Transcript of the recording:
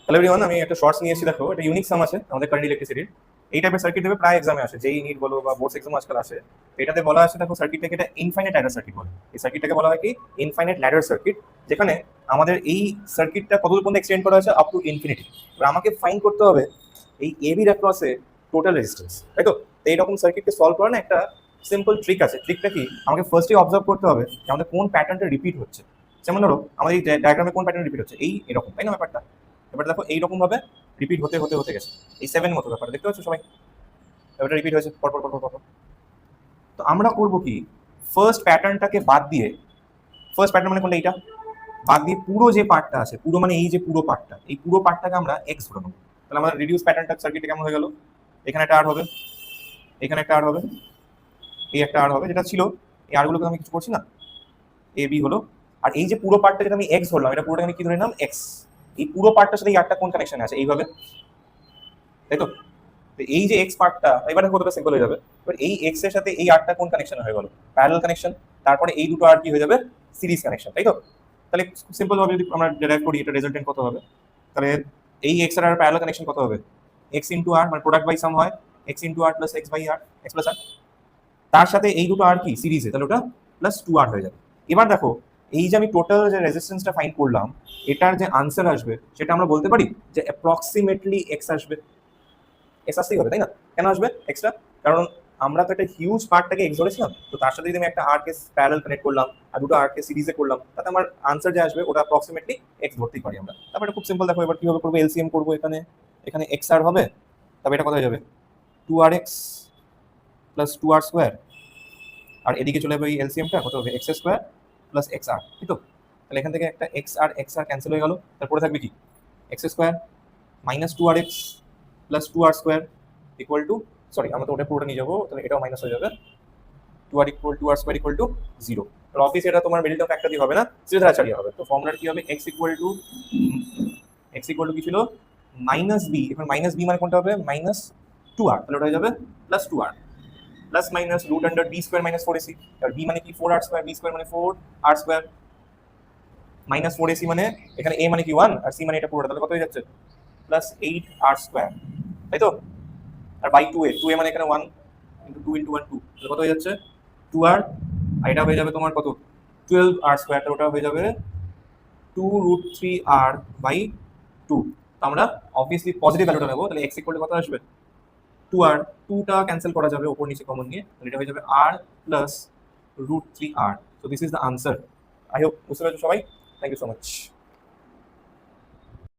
Hello everyone, আমি একটা shorts নিয়ে এসেছি। দেখো, এটা ইউনিক সাম আছে আমাদের কারেন্ট ইলেকট্রিসিটির। এই টাইপের সার্কিট দেবে প্রায় এক্সামে আসে, যেই নিট বলো বা বোর্ডস এক্সাম আজকাল আসে। এটাতে বলা আছে, দেখো সার্কিটটাকে এটা ইনফাইনাইট ল্যাডার সার্কিট বলে। এই সার্কিটটাকে বলা হয় কি ইনফাইনাইট ল্যাডার সার্কিট, যেখানে আমাদের এই সার্কিটটা কতদূর পর্যন্ত এক্সটেন্ড করা আছে, আপ টু ইনফিনিটি। এবার আমাকে ফাইন্ড করতে হবে এই এবির অ্যাক্রসে টোটাল রেজিস্ট্যান্স, তাই তো? এইরকম সার্কিটকে সলভ করার না একটা সিম্পল ট্রিক আছে। ট্রিকটা কি, আমাকে ফার্স্টে অবজার্ভ করতে হবে যে আমাদের কোন প্যাটার্নটা রিপিট হচ্ছে। যেমন ধরো, আমাদের এই ডায়াগ্রামে কোন প্যাটার্ন রিপিট হচ্ছে, এই এরকম, তাই না ব্যাপারটা? এবার দেখো এইরকম ভাবে রিপিট হতে হতে হতে গেছে, এই 7 মতো ব্যাপার দেখতে পাচ্ছ সবাই। এবারে রিপিট হয়েছে পর পর পর পর পর। তো আমরা করব কি, ফার্স্ট প্যাটার্নটাকে বাদ দিয়ে, ফার্স্ট প্যাটার্ন মানে কোনটা, এইটা বাদ দিয়ে পুরো যে পার্টটা আছে, পুরো মানে এই যে পুরো পার্টটা, এই পুরো পার্টটাকে আমরা এক্স ধরে নেবো। তাহলে আমাদের রিডিউস প্যাটার্নটা সার্কিটে কেমন হয়ে গেল, এখানে একটা আর হবে, এখানে একটা আর হবে, এই একটা আর হবে, যেটা ছিল এই আরগুলোকে আমি কিছু করছি না, এ বি হলো। আর এই যে পুরো পার্টটা যেটা আমি এক্স ধরলাম, এটা পুরোটা আমি কি ধরে নিলাম, এক্স। এই পুরো পার্টটার সাথে এই আরটা কোন কানেকশনে আছে, এইভাবে, তাই তো? এই যে এক্স পার্টটা এবারে কতটা সিম্পল হয়ে যাবে। এবার এই এক্স এর সাথে এই আরটা কোন কানেকশন হয়ে গেল, প্যারালাল কানেকশন। তারপরে এই দুটো আর কি হয়ে যাবে, সিরিজ কানেকশন, তাই তো? তাহলে সিম্পল ভাবে যদি আমরা ডেরাইভ করি, এটা রেজাল্টেন্ট কত হবে, তাহলে এই এক্স আর প্যারালাল কানেকশন কত হবে, এক্স ইন্টু আর, মানে প্রোডাক্ট বাই সাম হয়, x into r plus x by r, x plus r, তার সাথে এই দুটো আর কি সিরিজে, তাহলে ওটা প্লাস 2r হয়ে যাবে। এবার দেখো, এই যে আমি টোটাল যে রেজিস্ট্যান্সটা ফাইন্ড করলাম, এটার যে আনসার আসবে সেটা আমরা বলতে পারি যে অ্যাপ্রক্সিমেটলি এক্স আসবে। এক্স আসতেই হবে, তাই না? কেন আসবে এক্সট্রা? কারণ আমরা তো একটা হিউজ পার্টটাকে এক্স ধরেছিলাম, তো তার সাথে যদি আমি একটা আরকে প্যারালাল কানেক্ট করলাম আর দুটো আরকে সিরিজে করলাম, তাতে আমার আনসার যে আসবে ওটা অ্যাপ্রক্সিমেটলি এক্স ধরতেই পারি আমরা। তারপরে খুব সিম্পল, দেখো এবার কিভাবে করবো, এলসিএম করবো। এখানে এখানে এক্স আর হবে, তবে এটা কত হয়ে যাবে, 2rx প্লাস 2r স্কোয়ার, আর এদিকে চলে যাবে এই এলসিএমটা কত হবে, এক্স স্কোয়ার প্লাস এক্স আর, তাই তো? তাহলে এখান থেকে একটা এক্স আর ক্যান্সেল হয়ে গেল, তারপরে থাকবে কি, x square minus 2rx plus 2r square equal to, sorry আমরা তো ওটা পুরোটা নিয়ে যাবো, তাহলে এটাও মাইনাস হয়ে যাবে, 2r স্কোয়ার ইকুয়াল টু 0। তাহলে অফিস এটা তোমার মিডিল টার্ম ফ্যাক্টর দিয়ে হবে না, সিধা ছাড়িয়ে হবে। তো ফর্মুলা কি হবে, এক্স ইকুয়াল টু কি ছিল, মাইনাস বি। এখন মাইনাস বি মানে কোনটা হবে, মাইনাস 2r, তাহলে ওটা হয়ে যাবে plus 2r plus minus root under b square minus 4ac। আর বি মানে কি 4r স্কোয়ার, বি স্কোয়ার মানে 4r স্কোয়ার মাইনাস 4ac, মানে এখানে a মানে কি 1 আর c মানে এটা পুরোটা, তাহলে কত হয়ে যাচ্ছে, প্লাস 8r স্কোয়ার, তাই তো? আর বাই 2a মানে এখানে 1 ইন্টু 2 ইন্টু 1 2, তাহলে কত হয়ে যাচ্ছে 2r। আর এটা হয়ে যাবে তোমার কত, 12r স্কোয়ার, তাহলে ওটা হয়ে যাবে 2√3r বাই 2। তো আমরা অবভিয়াসলি পজিটিভ ভ্যালুটা নেবো, তাহলে x ইকুয়াল টু কত আসবে, 2r, 2টা ক্যান্সেল করা যাবে ওপর নিচে কমন নিয়ে, তাহলে এটা হয়ে যাবে r plus √3r। So this is the answer. I hope বুঝতে পেরেছো সবাই। Thank you so much.